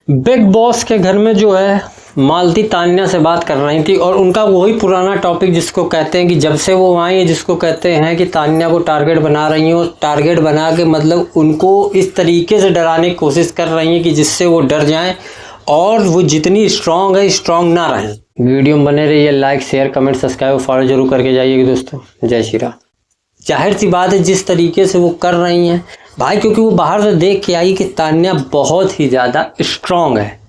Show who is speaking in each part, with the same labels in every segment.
Speaker 1: Big boss के घर में जो है मालती तान्या से बात कर रही थी और उनका वही पुराना टॉपिक जिसको कहते हैं कि जब से वो आई है, जिसको कहते हैं कि तान्या को टारगेट बना रही हैं। टारगेट बना के मतलब उनको इस तरीके से डराने की कोशिश कर रही हैं कि जिससे वो डर जाएं और वो जितनी स्ट्रांग है स्ट्रांग ना रहें। वीडियो में बने रहिए, like share comment subscribe follow जरूर करके जाइएगा दोस्तों। जय श्री राम। जाहिर सी बात है जिस तरीके से वो कर रही हैं भाई, क्योंकि वो बाहर से देख के आई कि तान्या बहुत ही ज़्यादा स्ट्रांग है,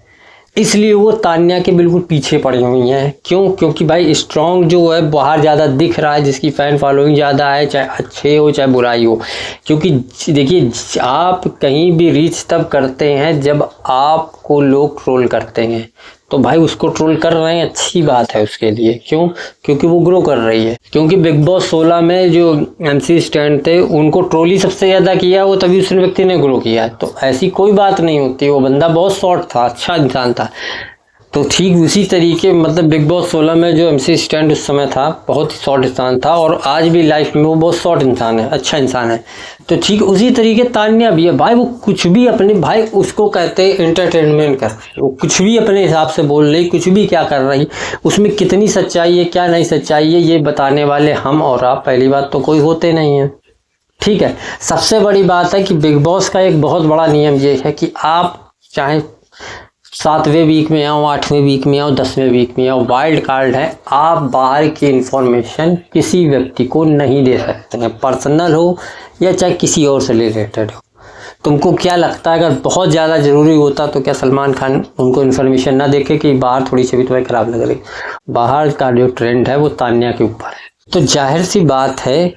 Speaker 1: इसलिए वो तान्या के बिल्कुल पीछे पड़ी हुई हैं। क्यों? क्योंकि भाई स्ट्रांग जो है बाहर ज़्यादा दिख रहा है, जिसकी फ़ैन फॉलोइंग ज़्यादा है, चाहे अच्छे हो चाहे बुराई हो। क्योंकि देखिए, आप कहीं भी रीच तब करते हैं जब आपको लोग ट्रोल करते हैं, तो भाई उसको ट्रोल कर रहे हैं, अच्छी बात है उसके लिए। क्यों? क्योंकि वो ग्रो कर रही है। क्योंकि बिग बॉस 16 में जो MC स्टैंड थे उनको ट्रोल ही सबसे ज़्यादा किया, वो तभी उस व्यक्ति ने ग्रो किया। तो ऐसी कोई बात नहीं होती, वो बंदा बहुत शॉर्ट था, अच्छा इंसान था। तो ठीक उसी तरीके मतलब बिग बॉस 16 में जो MC स्टैंड उस समय था बहुत ही शॉर्ट इंसान था, और आज भी लाइफ में वो बहुत शॉर्ट इंसान है, अच्छा इंसान है। तो ठीक उसी तरीके तान्या भी है भाई, वो कुछ भी अपने भाई उसको कहते हैं एंटरटेनमेंट कर रही है, वो कुछ भी अपने हिसाब से बोल रही, कुछ भी क्या कर रही, उसमें कितनी सच्चाई है क्या नहीं सच्चाई है ये बताने वाले हम और आप पहली बात तो कोई होते नहीं हैं। ठीक है, सबसे बड़ी बात है कि बिग बॉस का एक बहुत बड़ा नियम ये है कि आप चाहे 7वें वीक में आओ, 8वें वीक में आओ, 10वें वीक में आओ, वाइल्ड कार्ड है, आप बाहर की इंफॉर्मेशन किसी व्यक्ति को नहीं दे सकते हैं, पर्सनल हो या चाहे किसी और से रिलेटेड हो। तुमको क्या लगता है अगर बहुत ज़्यादा ज़रूरी होता तो क्या सलमान खान उनको इन्फॉर्मेशन ना देखे कि बाहर थोड़ी सी भी तुम्हें ख़राब लग रही? बाहर का जो ट्रेंड है वो तान्या के ऊपर है। तो जाहिर सी बात है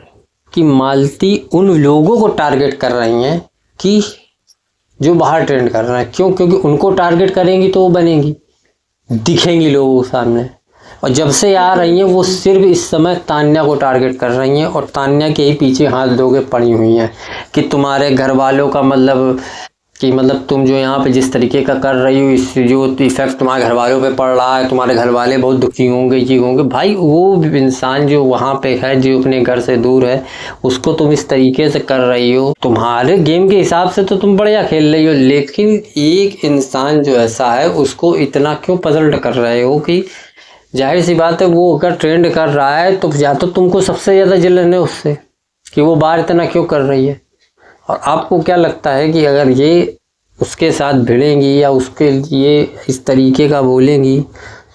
Speaker 1: कि मालती उन लोगों को टारगेट कर रही हैं कि जो बाहर ट्रेंड कर रहे हैं। क्यों? क्योंकि उनको टारगेट करेंगी तो वो बनेंगी, दिखेंगी लोगों के सामने। और जब से आ रही हैं वो सिर्फ इस समय तान्या को टारगेट कर रही हैं और तान्या के ही पीछे हाथ धोके पड़ी हुई हैं कि तुम्हारे घर वालों का मतलब तुम जो यहाँ पे जिस तरीके का कर रही हो, इस जो इफेक्ट तुम्हारे घर वालों पे पड़ रहा है, तुम्हारे घर वाले बहुत दुखी होंगे ये होंगे। भाई वो इंसान जो वहाँ पे है, जो अपने घर से दूर है, उसको तुम इस तरीके से कर रही हो। तुम्हारे गेम के हिसाब से तो तुम बढ़िया खेल रही हो, लेकिन एक इंसान जो ऐसा है उसको इतना क्यों पजल्ड कर रहे हो कि जाहिर सी बात है वो अगर ट्रेंड कर रहा है तो या तो तुमको सबसे ज़्यादा जलन है उससे कि वो बाहर इतना क्यों कर रही है। और आपको क्या लगता है कि अगर ये उसके साथ भिड़ेंगी या उसके लिए इस तरीके का बोलेंगी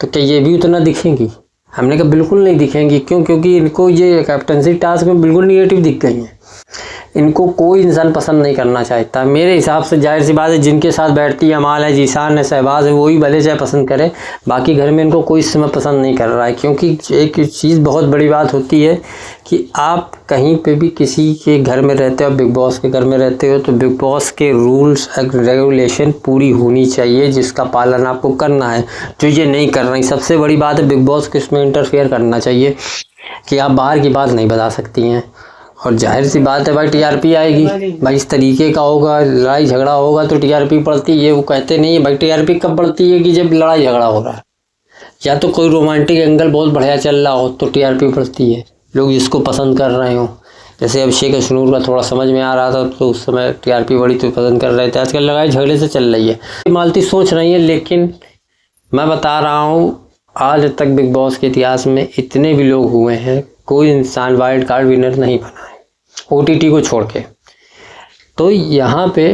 Speaker 1: तो क्या ये भी उतना दिखेंगी? हमने कहा बिल्कुल नहीं दिखेंगी। क्यों? क्योंकि इनको ये कैप्टनसी टास्क में बिल्कुल निगेटिव दिख गई हैं। इनको कोई इंसान पसंद नहीं करना चाहता मेरे हिसाब से। जाहिर सी बात है जिनके साथ बैठती है, अमाल है, जीशान है, शहबाज है, वही भले चाहे पसंद करे, बाकी घर में इनको कोई इस समय पसंद नहीं कर रहा है। क्योंकि एक चीज़ बहुत बड़ी बात होती है कि आप कहीं पे भी किसी के घर में रहते हो, बिग बॉस के घर में रहते हो, तो बिग बॉस के रूल्स रेगुलेशन पूरी होनी चाहिए जिसका पालन आपको करना है, जो ये नहीं कर रही। सबसे बड़ी बात है बिग बॉस को इसमें इंटरफेयर करना चाहिए कि आप बाहर की बात नहीं बता सकती हैं। और जाहिर सी बात है भाई TRP आएगी, भाई इस तरीके का होगा, लड़ाई झगड़ा होगा तो TRP पड़ती है। वो कहते नहीं है भाई TRP कब पड़ती है कि जब लड़ाई झगड़ा हो रहा है या तो कोई रोमांटिक एंगल बहुत बढ़िया चल रहा हो तो TRP पड़ती है, लोग जिसको पसंद कर रहे हो। जैसे अभिषेक अशनूर का थोड़ा समझ में आ रहा था तो उस समय TRP बड़ी तो पसंद कर रहे थे। आजकल लड़ाई झगड़े से चल रही है, मालती सोच रही है। लेकिन मैं बता रहा हूँ आज तक बिग बॉस के इतिहास में इतने भी लोग हुए हैं, कोई इंसान वाइल्ड कार्ड विनर नहीं बना है OTT को छोड़ के। तो यहाँ पे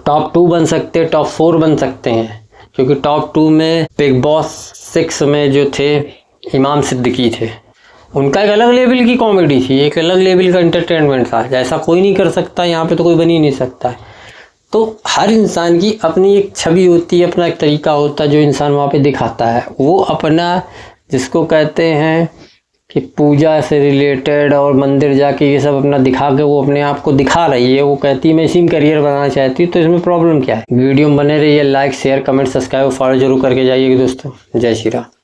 Speaker 1: टॉप 2 बन सकते हैं, टॉप 4 बन सकते हैं, क्योंकि टॉप 2 में बिग बॉस 6 में जो थे इमाम सिद्दीकी थे, उनका एक अलग लेवल की कॉमेडी थी, एक अलग लेवल का एंटरटेनमेंट था, जैसा कोई नहीं कर सकता यहाँ पे तो कोई बन ही नहीं सकता है। तो हर इंसान की अपनी एक छवि होती है, अपना एक तरीका होता है जो इंसान वहाँ पे दिखाता है। वो अपना जिसको कहते हैं कि पूजा से रिलेटेड और मंदिर जाके ये सब अपना दिखा के वो अपने आप को दिखा रही है। वो कहती है मैं इसी में करियर बनाना चाहती हूँ, तो इसमें प्रॉब्लम क्या है? वीडियो में बने रहिए, like share comment subscribe follow जरूर करके जाइएगा दोस्तों। जय श्री राम।